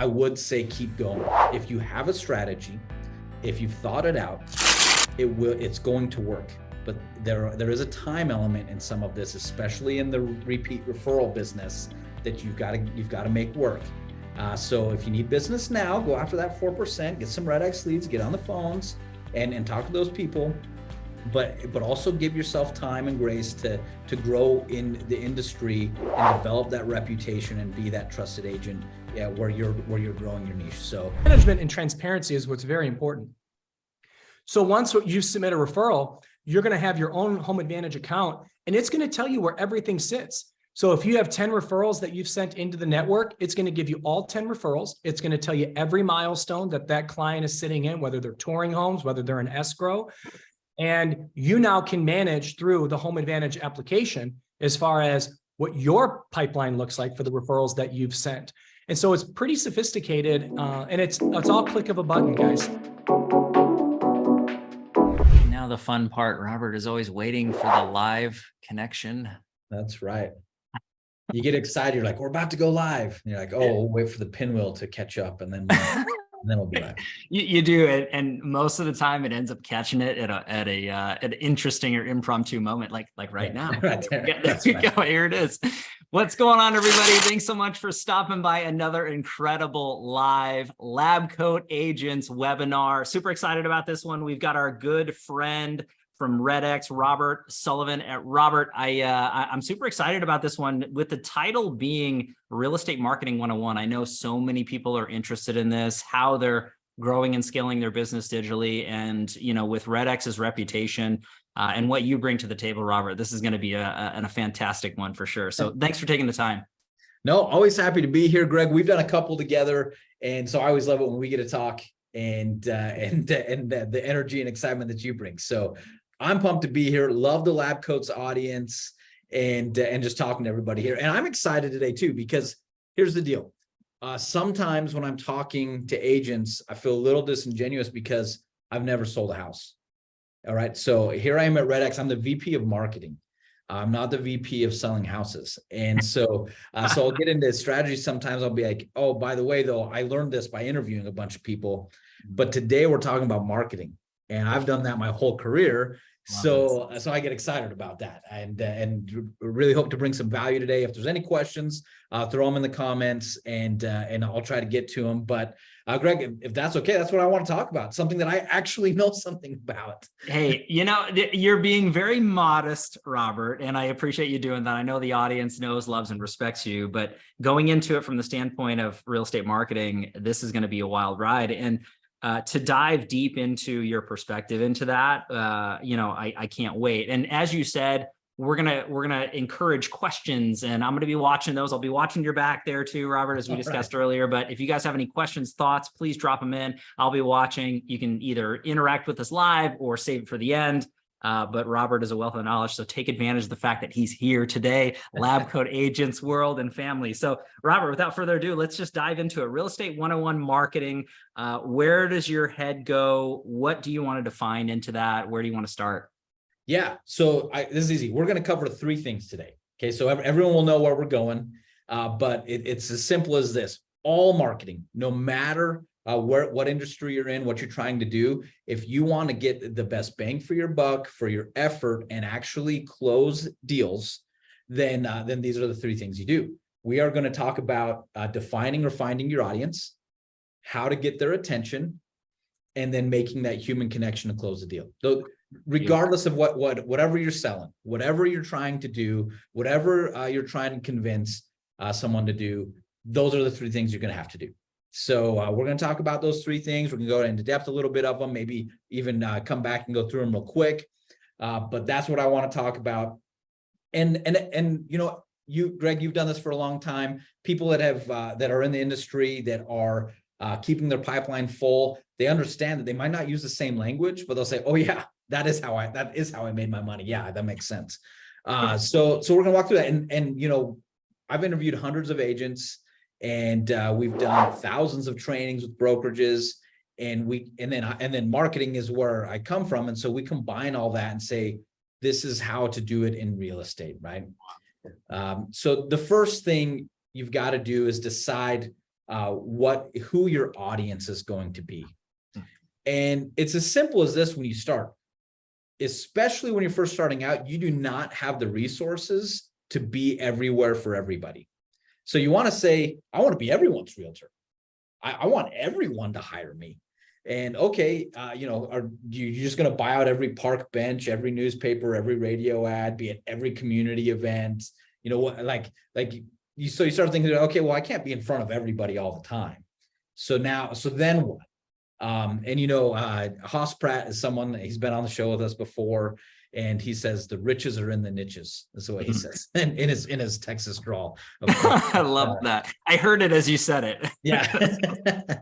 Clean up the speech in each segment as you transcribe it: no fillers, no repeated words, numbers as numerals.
I would say keep going. If you have a strategy, if you've thought it out, it's going to work. But there is a time element in some of this, especially in the repeat referral business, that you've got to make work. So if you need business now, go after that 4%, get some REDX leads, get on the phones and talk to those people. But also give yourself time and grace to grow in the industry and develop that reputation and be that trusted agent, where you're growing your niche. So management and transparency is what's very important. So once you submit a referral, you're going to have your own Home Advantage account, and it's going to tell you where everything sits. So if you have 10 referrals that you've sent into the network, it's going to give you all 10 referrals. It's going to tell you every milestone that client is sitting in, whether they're touring homes, whether they're in escrow. And you now can manage through the Home Advantage application as far as what your pipeline looks like for the referrals that you've sent. And so it's pretty sophisticated, and it's all click of a button, guys. Now the fun part, Robert is always waiting for the live connection. That's right. You get excited. You're like, we're about to go live. And you're like, oh, we'll wait for the pinwheel to catch up, and then we'll be live. You do it, and most of the time it ends up catching it at an interesting or impromptu moment, like right now. Right there. There we go. Here it is. What's going on, everybody? Thanks so much for stopping by another incredible live LabCoatAgents webinar. Super excited about this one. We've got our good friend from REDX, Robert Sullivan. Robert, I'm super excited about this one, with the title being Real Estate Marketing 101. I know so many people are interested in this, how they're growing and scaling their business digitally. And, with REDX's reputation and what you bring to the table, Robert, this is going to be a fantastic one for sure. So thanks for taking the time. No, always happy to be here, Greg. We've done a couple together, and so I always love it when we get to talk and the energy and excitement that you bring. So I'm pumped to be here. Love the LabCoats audience and just talking to everybody here. And I'm excited today too, because here's the deal. Sometimes when I'm talking to agents, I feel a little disingenuous because I've never sold a house. All right. So here I am at REDX. I'm the VP of marketing. I'm not the VP of selling houses. And so I'll get into strategy. Sometimes I'll be like, oh, by the way, though, I learned this by interviewing a bunch of people. But today we're talking about marketing. And I've done that my whole career. So I get excited about that, and really hope to bring some value today. If there's any questions, throw them in the comments, and I'll try to get to them. But Greg, if that's okay, that's what I want to talk about. Something that I actually know something about. Hey, you're being very modest, Robert, and I appreciate you doing that. I know the audience knows, loves, and respects you, but going into it from the standpoint of real estate marketing, this is going to be a wild ride. And to dive deep into your perspective into that, I can't wait. And as you said, we're gonna encourage questions, and I'm gonna be watching those. I'll be watching your back there too, Robert, as we discussed earlier. But if you guys have any questions, thoughts, please drop them in. I'll be watching. You can either interact with us live or save it for the end. But Robert is a wealth of knowledge, so take advantage of the fact that he's here today, LabCoatAgents world and family. So Robert, without further ado, let's just dive into it. Real Estate 101 marketing. Where does your head go? What do you want to define into that? Where do you want to start? Yeah, so this is easy. We're going to cover three things today. Okay, so everyone will know where we're going, but it's as simple as this. All marketing, no matter what industry you're in, what you're trying to do, if you want to get the best bang for your buck, for your effort, and actually close deals, then these are the three things you do. We are going to talk about defining or finding your audience, how to get their attention, and then making that human connection to close the deal. So regardless of whatever you're selling, whatever you're trying to do, whatever you're trying to convince someone to do, those are the three things you're going to have to do. So we're going to talk about those three things. We're going to go into depth a little bit of them, maybe even come back and go through them real quick. But that's what I want to talk about. And you, Greg, you've done this for a long time. People that have that are in the industry that are keeping their pipeline full, they understand that they might not use the same language, but they'll say, "Oh yeah, that is how I made my money." Yeah, that makes sense. So we're going to walk through that. And I've interviewed hundreds of agents. And we've done thousands of trainings with brokerages, and then marketing is where I come from. And so we combine all that and say, this is how to do it in real estate, right? So the first thing you've got to do is decide who your audience is going to be. And it's as simple as this when you start, especially when you're first starting out, you do not have the resources to be everywhere for everybody. So you want to say, I want to be everyone's realtor. I want everyone to hire me. And okay, are you just going to buy out every park bench, every newspaper, every radio ad, be at every community event? You know what, so you start thinking, okay, well, I can't be in front of everybody all the time. So then what? Haas Pratt is someone, he's been on the show with us before, and he says the riches are in the niches. That's the way he says in his Texas drawl. I love that. I heard it as you said it. Yeah.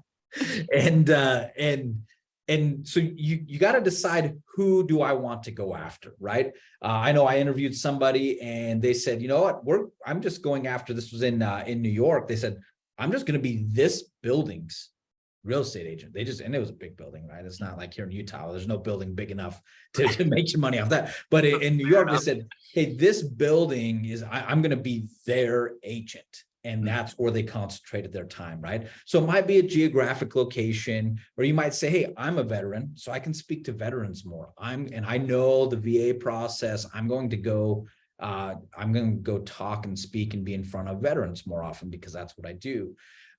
And so you got to decide, who do I want to go after, right? I know I interviewed somebody and they said, you know what, I'm just going after, this was in New York. They said, I'm just going to be this building's real estate agent. And it was a big building, right? It's not like here in Utah, there's no building big enough to make you money off that. But in New York, they said, hey, this building is, I'm going to be their agent. And that's where they concentrated their time, right? So it might be a geographic location, or you might say, hey, I'm a veteran, so I can speak to veterans more. And I know the VA process. I'm going to go talk and speak and be in front of veterans more often because that's what I do.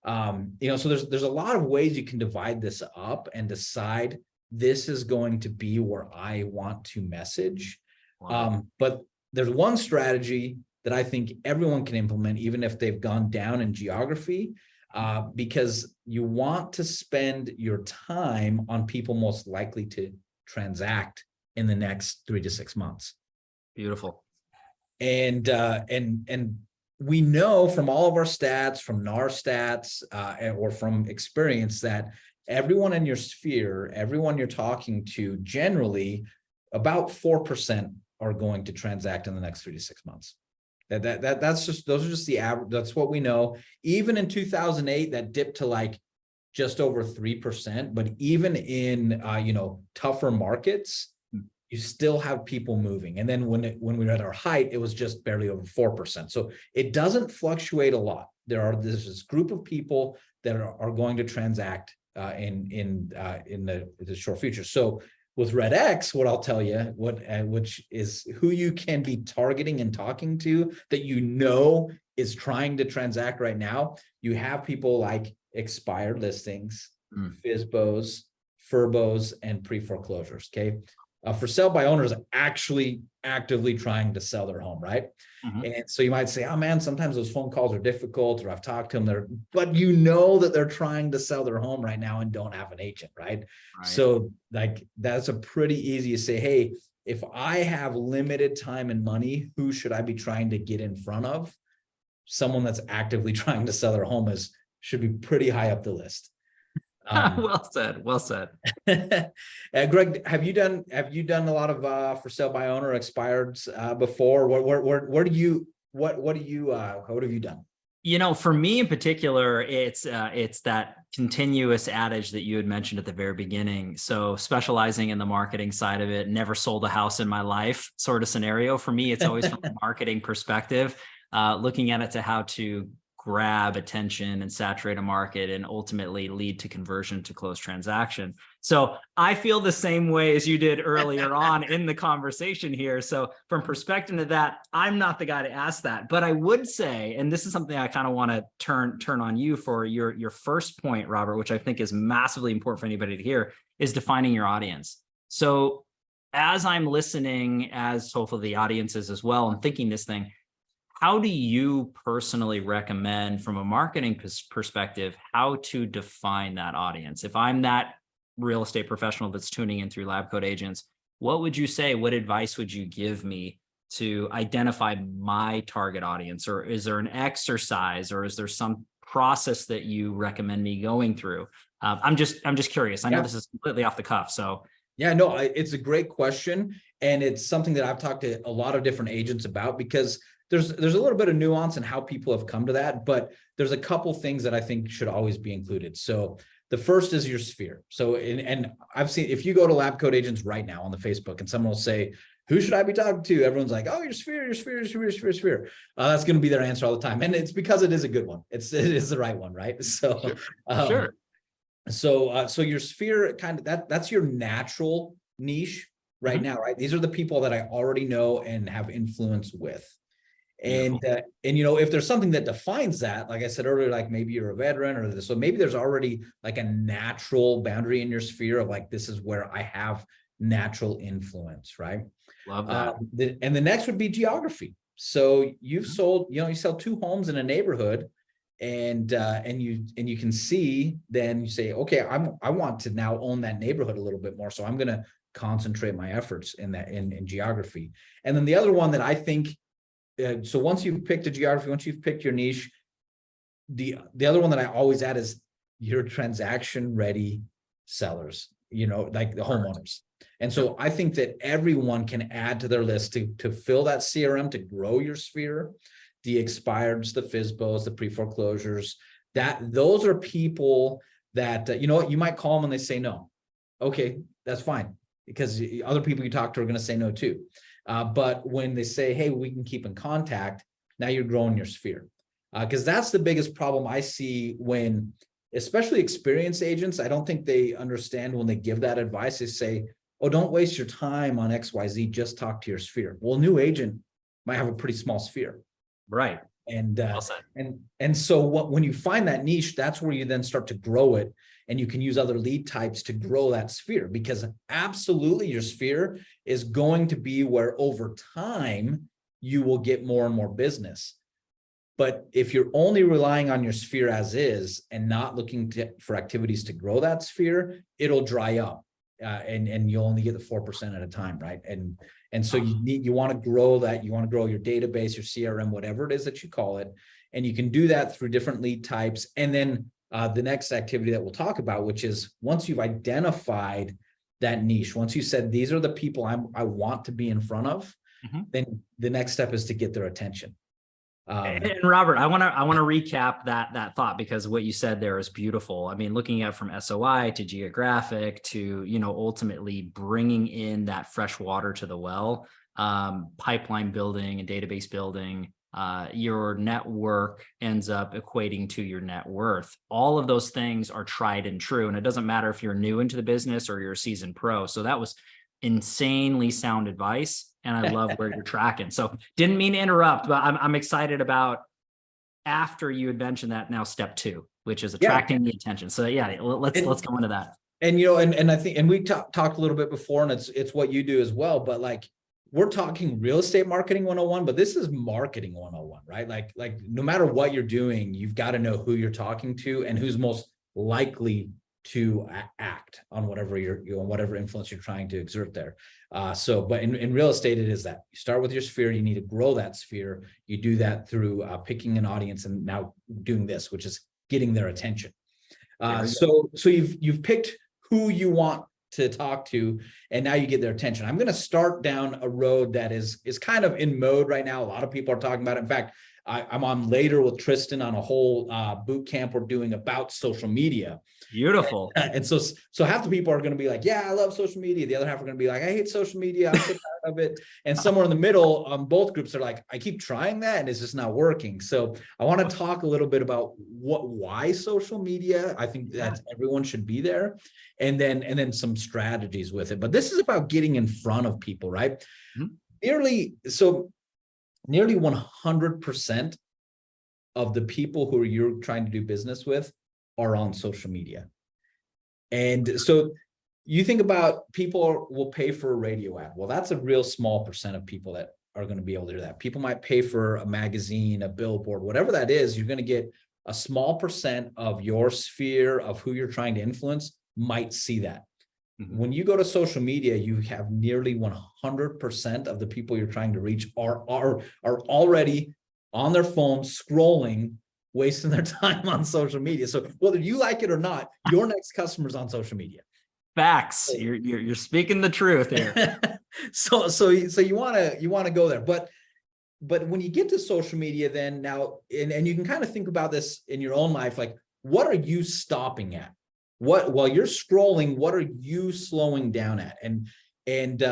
So there's a lot of ways you can divide this up and decide, this is going to be where I want to message. Wow. But there's one strategy that I think everyone can implement, even if they've gone down in geography, because you want to spend your time on people most likely to transact in the next 3 to 6 months. Beautiful. And we know from all of our stats, from NAR stats, or from experience, that everyone in your sphere, everyone you're talking to, generally about 4% are going to transact in the next 3 to 6 months. Those are just the average. That's what we know. Even in 2008, that dipped to like just over 3%. But even in tougher markets, you still have people moving. And then when we were at our height, it was just barely over 4%. So it doesn't fluctuate a lot. There's this group of people that are going to transact in the short future. So with REDX, what I'll tell you, which is who you can be targeting and talking to that is trying to transact right now. You have people like expired listings, FSBOs, FRBOs, and pre-foreclosures. Okay. For sale by owners actually actively trying to sell their home, right? Mm-hmm. And so you might say, oh man, sometimes those phone calls are difficult, or I've talked to them, but you know that they're trying to sell their home right now and don't have an agent, right? So like, that's a pretty easy to say, hey, if I have limited time and money, who should I be trying to get in front of? Someone that's actively trying to sell their home should be pretty high up the list. Well said. Well said. Greg, have you done a lot of for sale by owner expireds before? What have you done? For me in particular, it's that continuous adage that you had mentioned at the very beginning. So specializing in the marketing side of it, never sold a house in my life sort of scenario. For me, it's always from a marketing perspective, looking at it to how to grab attention and saturate a market and ultimately lead to conversion to close transaction. So I feel the same way as you did earlier on in the conversation here. So from perspective of that, I'm not the guy to ask that, but I would say, and this is something I kind of want to turn on you for your first point, Robert, which I think is massively important for anybody to hear, is defining your audience. So as I'm listening, as hopefully the audience is as well, and thinking this thing, how do you personally recommend from a marketing perspective, how to define that audience? If I'm that real estate professional that's tuning in through LabCoatAgents, what would you say? What advice would you give me to identify my target audience? Or is there an exercise, or is there some process that you recommend me going through? I'm just curious. I know this is completely off the cuff. So yeah, no, it's a great question. And it's something that I've talked to a lot of different agents about, because there's a little bit of nuance in how people have come to that, but there's a couple things that I think should always be included. So the first is your sphere. So, and I've seen, if you go to LabCoatAgents right now on the Facebook and someone will say, who should I be talking to? Everyone's like, oh, your sphere, your sphere, your sphere, your sphere, your sphere. That's going to be their answer all the time. And it's because it is a good one. It is the right one, right? So, Sure. So your sphere that's your natural niche right now, right? These are the people that I already know and have influence with. And if there's something that defines that, like I said earlier, like maybe you're a veteran or this, so maybe there's already like a natural boundary in your sphere of like, this is where I have natural influence, right? Love that. And the next would be geography. So you've sold, you sell 2 homes in a neighborhood, and you can see, then you say, okay, I want to now own that neighborhood a little bit more. So I'm going to concentrate my efforts in that, in geography. And then the other one that I think, so once you've picked a geography, once you've picked your niche, the other one that I always add is your transaction ready sellers, like the homeowners. And so I think that everyone can add to their list to fill that CRM, to grow your sphere, the expireds, the FSBOs, the pre-foreclosures, those are people that, you might call them and they say no. Okay, that's fine, because other people you talk to are going to say no too. But when they say, hey, we can keep in contact, now you're growing your sphere. Because that's the biggest problem I see when, especially experienced agents, I don't think they understand when they give that advice. They say, oh, don't waste your time on XYZ, just talk to your sphere. Well, a new agent might have a pretty small sphere. Right. And Well said. and so when you find that niche, that's where you then start to grow it, and you can use other lead types to grow that sphere, because absolutely your sphere is going to be where over time you will get more and more business. But if you're only relying on your sphere as is and not looking for activities to grow that sphere, it'll dry up, and you'll only get the 4% at a time, right? And so you want to grow that. You want to grow your database, your CRM, whatever it is that you call it. And you can do that through different lead types. And then the next activity that we'll talk about, which is once you've identified that niche, once you said, these are the people I want to be in front of, then the next step is to get their attention. And Robert, I want to recap that thought, because what you said there is beautiful. I mean, looking at from SOI to geographic to, ultimately bringing in that fresh water to the well, pipeline building and database building, your network ends up equating to your net worth. All of those things are tried and true. And it doesn't matter if you're new into the business or you're a seasoned pro. So that was insanely sound advice. And I love where you're tracking. So didn't mean to interrupt, but I'm excited about, after you had mentioned that, now step 2, which is attracting the attention. So let's go into that. And, and I think, and we talked a little bit before, and it's what you do as well, but like, we're talking real estate marketing 101, but this is marketing 101, right? Like no matter what you're doing, you've got to know who you're talking to and who's most likely to act on whatever whatever influence you're trying to exert there. But in real estate, it is that you start with your sphere. You need to grow that sphere. You do that through picking an audience, and now doing this, which is getting their attention. So you've picked who you want to talk to, and now you get their attention. I'm going to start down a road that is kind of in mode right now. A lot of people are talking about it. In fact, I'm on later with Tristan on a whole boot camp we're doing about social media. Beautiful. And so half the people are going to be like, yeah, I love social media. The other half are going to be like, I hate social media. I'm so tired of it. And somewhere in the middle, both groups are like, I keep trying that and it's just not working. So I want to talk a little bit about why social media. I think that everyone should be there, and then some strategies with it. But this is about getting in front of people, right? Nearly 100% of the people who you're trying to do business with are on social media. And so you think about, people will pay for a radio ad. Well, that's a real small percent of people that are going to be able to do that. People might pay for a magazine, a billboard, whatever that is. You're going to get a small percent of your sphere of who you're trying to influence might see that. When you go to social media, you have nearly 100% of the people you're trying to reach are already on their phone scrolling, wasting their time on social media. So whether you like it or not, your next customer's on social media. Facts. You're speaking the truth here. So you want to go there, but when you get to social media, then now, and you can kind of think about this in your own life, like, what are you stopping at? While you're scrolling, what are you slowing down at? And And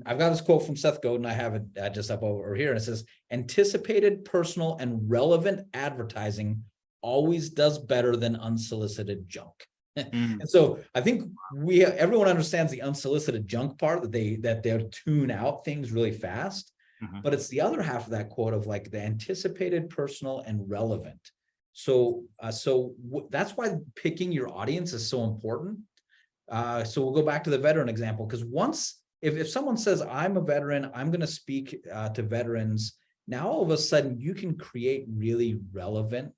I've got this quote from Seth Godin. I have it just up over here. And it says, anticipated, personal, and relevant advertising always does better than unsolicited junk. And so I think everyone understands the unsolicited junk part, that they'll tune out things really fast. But it's the other half of that quote of like the anticipated, personal, and relevant. So that's why picking your audience is so important. So we'll go back to the veteran example, because if someone says, I'm a veteran, I'm going to speak to veterans, now all of a sudden you can create really relevant,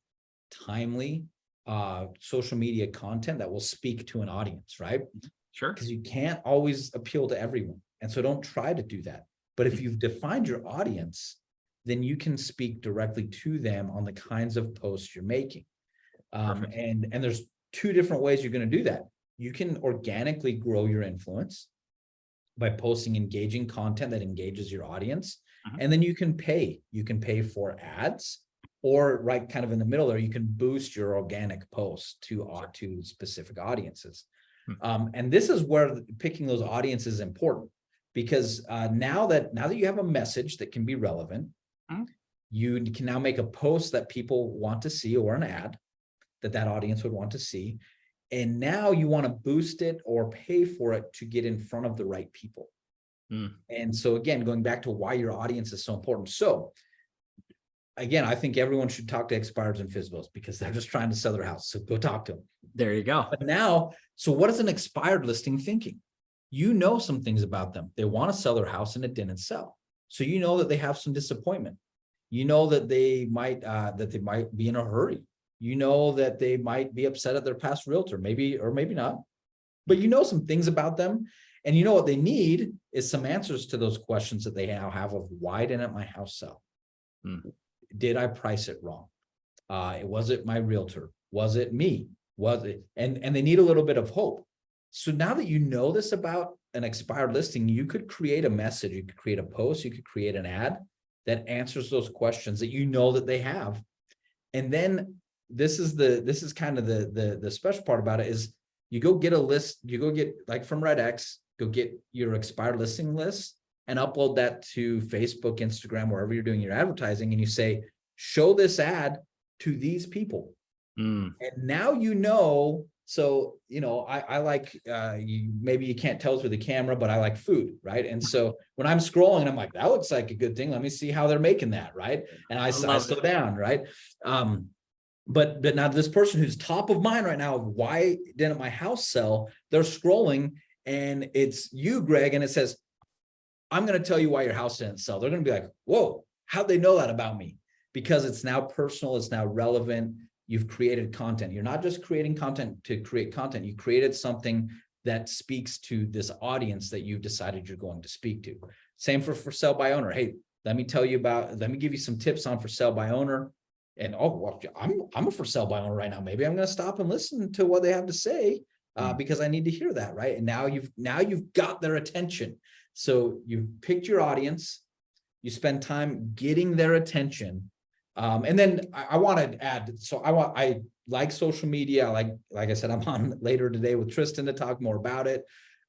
timely social media content that will speak to an audience, right? Sure. Because you can't always appeal to everyone. And so don't try to do that. But if you've defined your audience, then you can speak directly to them on the kinds of posts you're making. And there's two different ways you're going to do that. You can organically grow your influence by posting engaging content that engages your audience. And then you can pay for ads, or right kind of in the middle there, you can boost your organic posts to specific audiences. And this is where picking those audiences is important, because now that you have a message that can be relevant, you can now make a post that people want to see, or an ad that audience would want to see. And now you want to boost it or pay for it to get in front of the right people. And so again, going back to why your audience is so important. So again, I think everyone should talk to expireds and FSBOs, because they're just trying to sell their house. So go talk to them. There you go. But now, so what is an expired listing thinking? You know some things about them. They want to sell their house and it didn't sell. So you know that they have some disappointment. You know that they might be in a hurry. You know that they might be upset at their past realtor, maybe or maybe not. But you know some things about them. And you know what they need is some answers to those questions that they now have of, why didn't my house sell? Did I price it wrong? Was it my realtor? Was it me? Was it? And they need a little bit of hope. So now that you know this about an expired listing, you could create a message, you could create a post, you could create an ad that answers those questions that you know that they have. And then this is kind of the special part about it is, you go get a list, you go get, like from REDX, go get your expired listing list and upload that to Facebook, Instagram, wherever you're doing your advertising. And you say, show this ad to these people. And now you know. So, I like, maybe you can't tell through the camera, but I like food, right? And so when I'm scrolling, I'm like, that looks like a good thing. Let me see how they're making that, right? And I slow down, right? But now this person who's top of mind right now of, why didn't my house sell? They're scrolling and it's you, Greg, and it says, I'm going to tell you why your house didn't sell. They're going to be like, whoa, how'd they know that about me? Because it's now personal, it's now relevant. You've created content. You're not just creating content to create content. You created something that speaks to this audience that you've decided you're going to speak to. Same for sale by owner. Hey, let me give you some tips on for sale by owner. And well, I'm a for sale by owner right now. Maybe I'm going to stop and listen to what they have to say because I need to hear that, right? And now you've got their attention. So you've picked your audience. You spend time getting their attention. And then I want to add, so I like social media. Like I said, I'm on later today with Tristan to talk more about it.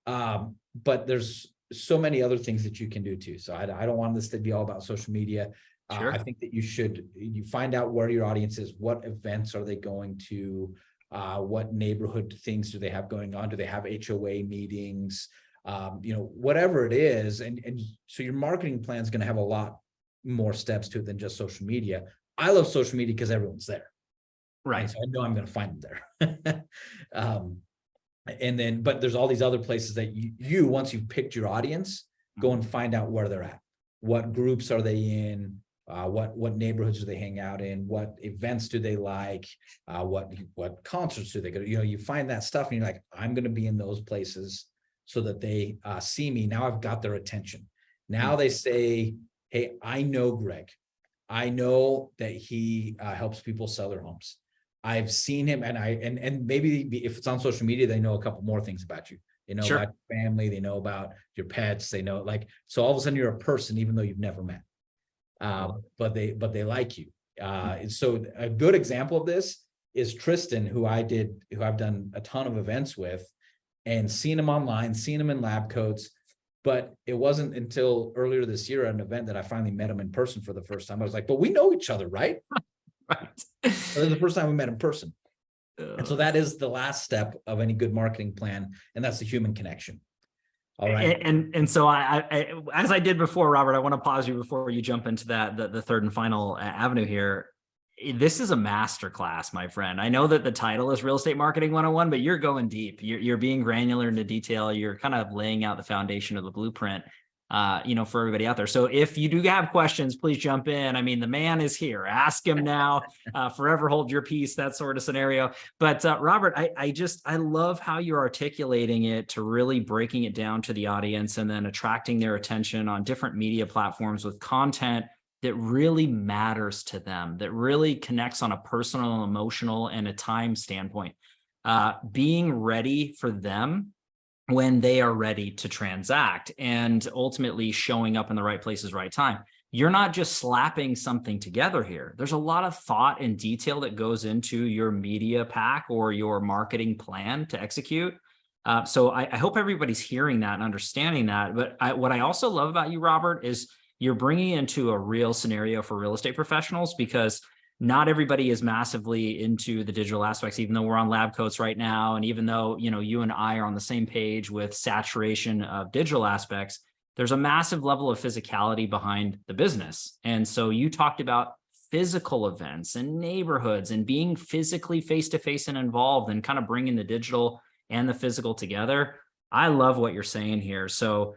But there's so many other things that you can do too. So I don't want this to be all about social media. Sure. I think that you find out where your audience is, what events are they going to, what neighborhood things do they have going on? Do they have HOA meetings? Whatever it is. And so your marketing plan is going to have a lot more steps to it than just social media. I love social media because everyone's there. Right. So I know I'm going to find them there. But there's all these other places that you once you've picked your audience, go and find out where they're at. What groups are they in? What neighborhoods do they hang out in? What events do they like? What concerts do they go to? You find that stuff and you're like, I'm going to be in those places so that they see me. Now I've got their attention. Now they say, hey, I know Greg. I know that he helps people sell their homes. I've seen him, and maybe if it's on social media, they know a couple more things about you. They know about your family. They know about your pets. They know, so all of a sudden you're a person, even though you've never met. But they like you. So a good example of this is Tristan, who I've done a ton of events with, and seen him online, seen him in lab coats. But it wasn't until earlier this year at an event that I finally met him in person for the first time. I was like, but we know each other, right? Right. So this is the first time we met in person. And so that is the last step of any good marketing plan. And that's the human connection. All right. And so I as I did before, Robert, I want to pause you before you jump into that, the third and final avenue here. This is a masterclass, my friend. I know that the title is Real Estate Marketing 101, but you're going deep. You're being granular into detail. You're kind of laying out the foundation of the blueprint, for everybody out there. So if you do have questions, please jump in. I mean, the man is here. Ask him now. Forever hold your peace, that sort of scenario. But Robert, I love how you're articulating it to really breaking it down to the audience and then attracting their attention on different media platforms with content that really matters to them, that really connects on a personal, emotional, and a time standpoint. Being ready for them when they are ready to transact and ultimately showing up in the right places, right time. You're not just slapping something together here. There's a lot of thought and detail that goes into your media pack or your marketing plan to execute. So I hope everybody's hearing that and understanding that. But what I also love about you, Robert, is you're bringing into a real scenario for real estate professionals, because not everybody is massively into the digital aspects, even though we're on LabCoats right now. And even though, you and I are on the same page with saturation of digital aspects, there's a massive level of physicality behind the business. And so you talked about physical events and neighborhoods and being physically face-to-face and involved and kind of bringing the digital and the physical together. I love what you're saying here. So,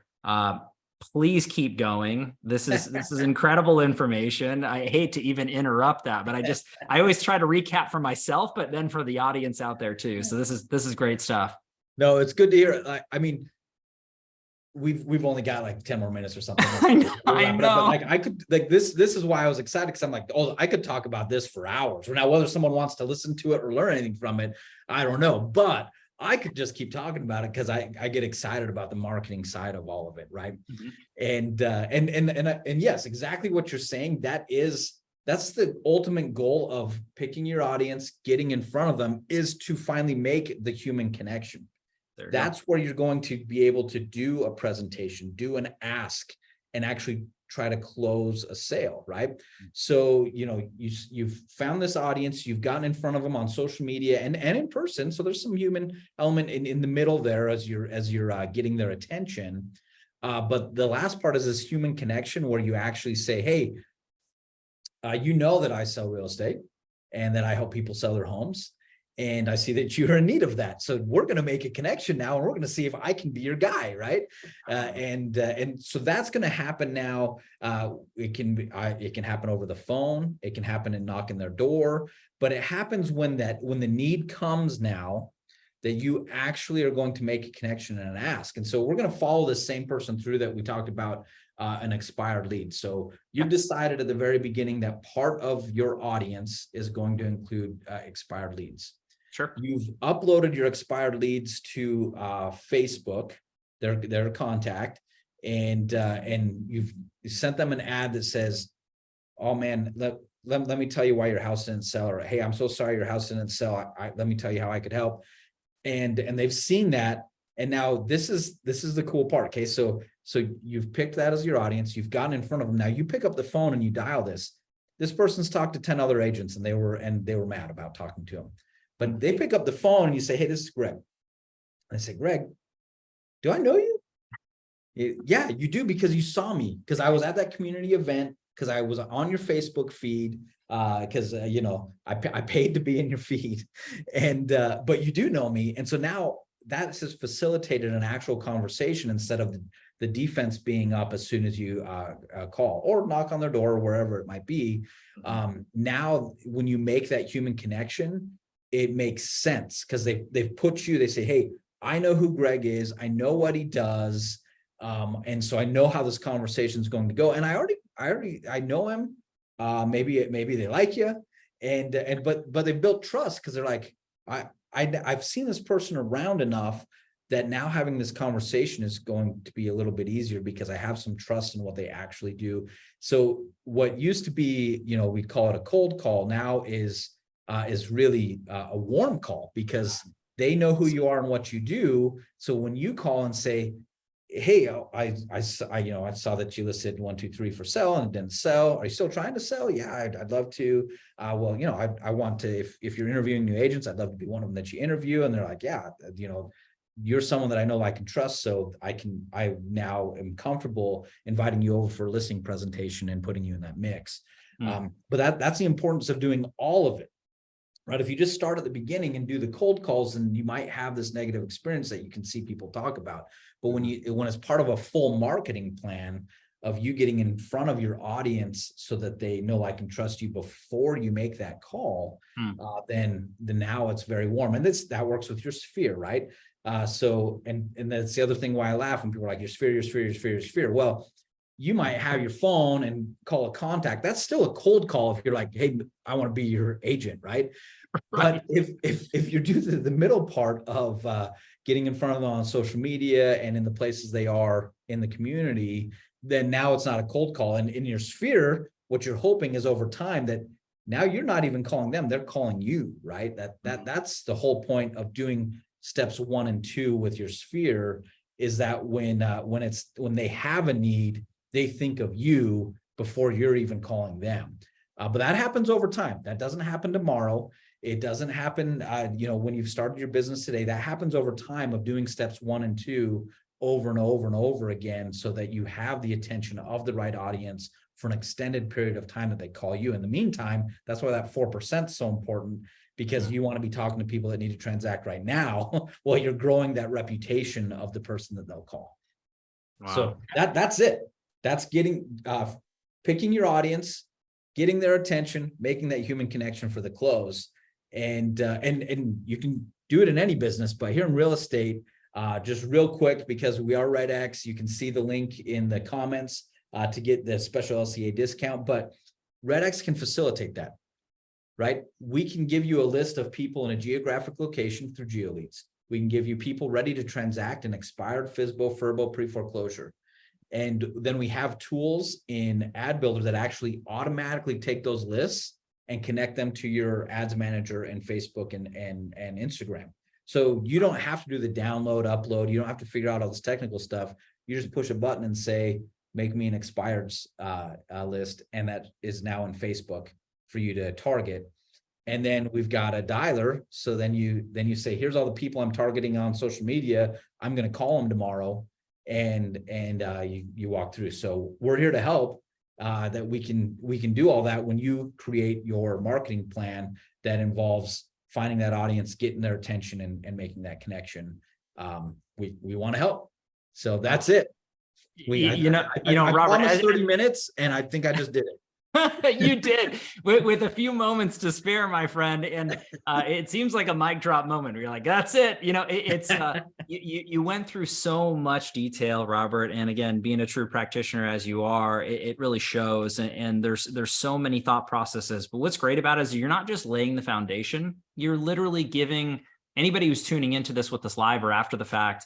please keep going. This is incredible information. I hate to even interrupt that, but I always try to recap for myself, but then for the audience out there too. So this is great stuff. No, it's good to hear. I mean, we've only got like 10 more minutes or something. I know. But like I could like this is why I was excited, because I'm like, oh, I could talk about this for hours. Now, whether someone wants to listen to it or learn anything from it, I don't know. But I could just keep talking about it because I get excited about the marketing side of all of it, right? Mm-hmm. And yes, exactly what you're saying. That's the ultimate goal of picking your audience, getting in front of them, is to finally make the human connection. That's where you're going to be able to do a presentation, do an ask, and actually try to close a sale, right? So, you've found this audience, you've gotten in front of them on social media and in person. So there's some human element in the middle there as you're getting their attention. But the last part is this human connection where you actually say, hey, that I sell real estate and that I help people sell their homes. And I see that you're in need of that. So we're going to make a connection now, and we're going to see if I can be your guy, right? And so that's going to happen now. It can happen over the phone. It can happen in knocking their door, but it happens when the need comes now that you actually are going to make a connection and an ask. And so we're going to follow the same person through that we talked about an expired lead. So you've decided at the very beginning that part of your audience is going to include expired leads. Sure. You've uploaded your expired leads to Facebook, their contact, and you've sent them an ad that says, "Oh man, let me tell you why your house didn't sell," or "Hey, I'm so sorry your house didn't sell. Let me tell you how I could help." And they've seen that, and now this is the cool part. Okay, so you've picked that as your audience. You've gotten in front of them. Now you pick up the phone and you dial this. This person's talked to 10 other agents, and they were mad about talking to him. But they pick up the phone and you say, "Hey, this is Greg." And I say, "Greg, do I know you?" "Yeah, you do, because you saw me, because I was at that community event, because I was on your Facebook feed, because I paid to be in your feed, and but you do know me." And so now that has facilitated an actual conversation instead of the defense being up as soon as you call or knock on their door or wherever it might be. Now, when you make that human connection, it makes sense, because they've put you, they say, "Hey, I know who Greg is. I know what he does. And so I know how this conversation is going to go. And I know him. Maybe they like you. But they built trust, because they're like, I've seen this person around enough that now having this conversation is going to be a little bit easier, because I have some trust in what they actually do." So what used to be, we call it a cold call, now is really a warm call, because they know who you are and what you do. So when you call and say, hey, I saw that you listed 1, 2, 3 for sale and it didn't sell. Are you still trying to sell? Yeah, I'd love to. Well, I want to, if you're interviewing new agents, I'd love to be one of them that you interview. And they're like, yeah, you're someone that I know I can trust. So I now am comfortable inviting you over for a listing presentation and putting you in that mix. But that's the importance of doing all of it. Right. If you just start at the beginning and do the cold calls, then you might have this negative experience that you can see people talk about. But when it's part of a full marketing plan of you getting in front of your audience so that they know, I can trust you before you make that call, then now it's very warm. And that works with your sphere, right? So that's the other thing why I laugh when people are like, your sphere. Well, you might have your phone and call a contact. That's still a cold call if you're like, hey, I want to be your agent, right? But if you do the middle part of getting in front of them on social media and in the places they are in the community, then now it's not a cold call. And in your sphere, what you're hoping is over time that now you're not even calling them, they're calling you, right? That's the whole point of doing steps 1 and 2 with your sphere, is that when they have a need, they think of you before you're even calling them. But that happens over time. That doesn't happen tomorrow. It doesn't happen, when you've started your business today. That happens over time of doing steps 1 and 2 over and over and over again, so that you have the attention of the right audience for an extended period of time that they call you. In the meantime, that's why that 4% is so important, because you want to be talking to people that need to transact right now while you're growing that reputation of the person that they'll call. Wow. So that's it. That's picking your audience, getting their attention, making that human connection for the close. And you can do it in any business, but here in real estate, just real quick, because we are REDX, you can see the link in the comments to get the special LCA discount, but REDX can facilitate that, right? We can give you a list of people in a geographic location through GeoLeads. We can give you people ready to transact an expired FSBO, FRBO, pre-foreclosure. And then we have tools in Ad Builder that actually automatically take those lists and connect them to your ads manager and Facebook and Instagram. So you don't have to do the download, upload. You don't have to figure out all this technical stuff. You just push a button and say, make me an expired list. And that is now in Facebook for you to target. And then we've got a dialer. So then you say, here's all the people I'm targeting on social media. I'm going to call them tomorrow. And you walk through. So we're here to help, that we can do all that when you create your marketing plan that involves finding that audience, getting their attention, and making that connection. We want to help. So that's it. I Robert, promised 30 minutes, and I think I just did it. You did, with a few moments to spare, my friend. And it seems like a mic drop moment where you're like, that's it. You went through so much detail, Robert. And again, being a true practitioner as you are, it really shows. And there's so many thought processes. But what's great about it is you're not just laying the foundation, you're literally giving anybody who's tuning into this with this live or after the fact,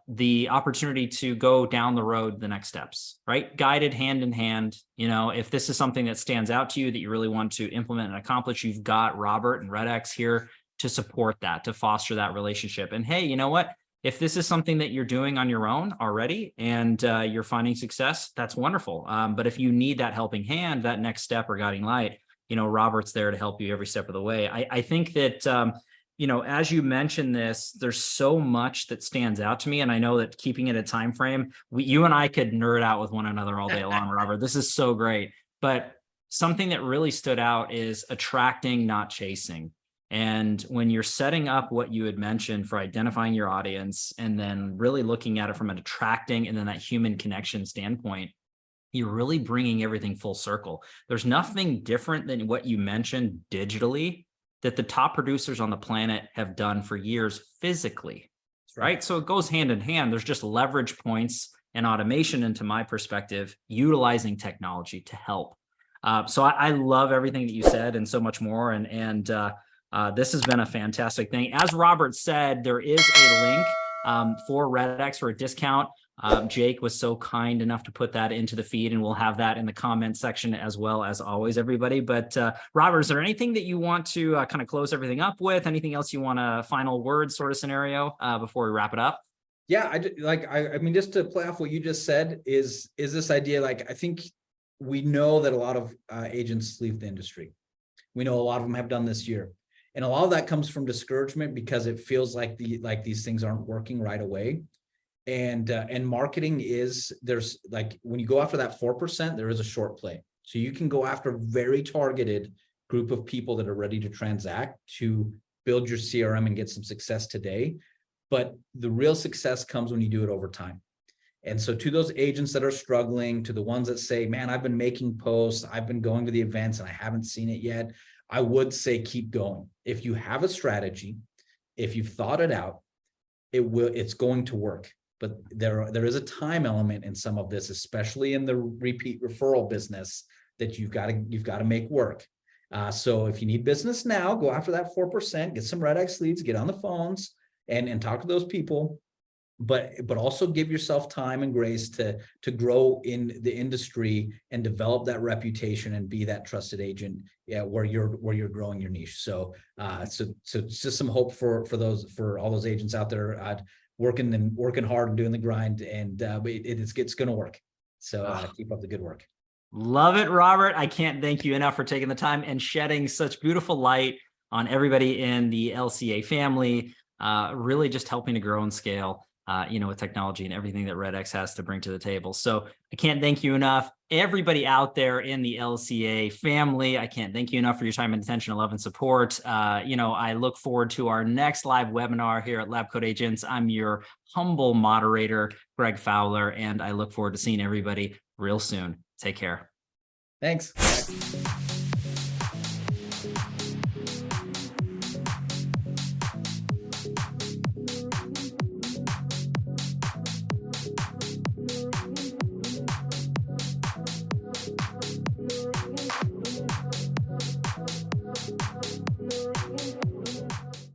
the opportunity to go down the road, the next steps, right? Guided hand in hand. If this is something that stands out to you that you really want to implement and accomplish, you've got Robert and REDX here to support that, to foster that relationship. And hey, you know what? If this is something that you're doing on your own already and you're finding success, that's wonderful. But if you need that helping hand, that next step or guiding light, Robert's there to help you every step of the way. I think that, as you mentioned this, there's so much that stands out to me. And I know that keeping it a time frame, you and I could nerd out with one another all day long, Robert. This is so great. But something that really stood out is attracting, not chasing. And when you're setting up what you had mentioned for identifying your audience and then really looking at it from an attracting and then that human connection standpoint, you're really bringing everything full circle. There's nothing different than what you mentioned digitally that the top producers on the planet have done for years physically, right? So it goes hand in hand. There's just leverage points and automation, into my perspective, utilizing technology to help. So I love everything that you said and so much more. And this has been a fantastic thing. As Robert said, there is a link for REDX for a discount. Jake was so kind enough to put that into the feed, and we'll have that in the comment section as well, as always, everybody. But Robert, is there anything that you want to kind of close everything up with? Anything else you want, a final word sort of scenario before we wrap it up? Yeah, I mean, just to play off what you just said is this idea, like, I think we know that a lot of agents leave the industry. We know a lot of them have done this year. And a lot of that comes from discouragement because it feels like these things aren't working right away. And marketing there's like, when you go after that 4%, there is a short play. So you can go after a very targeted group of people that are ready to transact, to build your CRM and get some success today. But the real success comes when you do it over time. And so to those agents that are struggling, to the ones that say, man, I've been making posts, I've been going to the events and I haven't seen it yet, I would say keep going. If you have a strategy, if you've thought it out, it's going to work. But there is a time element in some of this, especially in the repeat referral business, that you've got to make work. So if you need business now, go after that 4%, get some REDX leads, get on the phones and talk to those people. But also give yourself time and grace to grow in the industry and develop that reputation and be that trusted agent, where you're growing your niche. So so it's just some hope for all those agents out there working hard and doing the grind, and it's going to work. So keep up the good work. Love it, Robert. I can't thank you enough for taking the time and shedding such beautiful light on everybody in the LCA family, really just helping to grow and scale, with technology and everything that REDX has to bring to the table. So I can't thank you enough. Everybody out there in the LCA family, I can't thank you enough for your time and attention, love, and support. I look forward to our next live webinar here at LabCoatAgents. I'm your humble moderator, Greg Fowler, and I look forward to seeing everybody real soon. Take care. Thanks.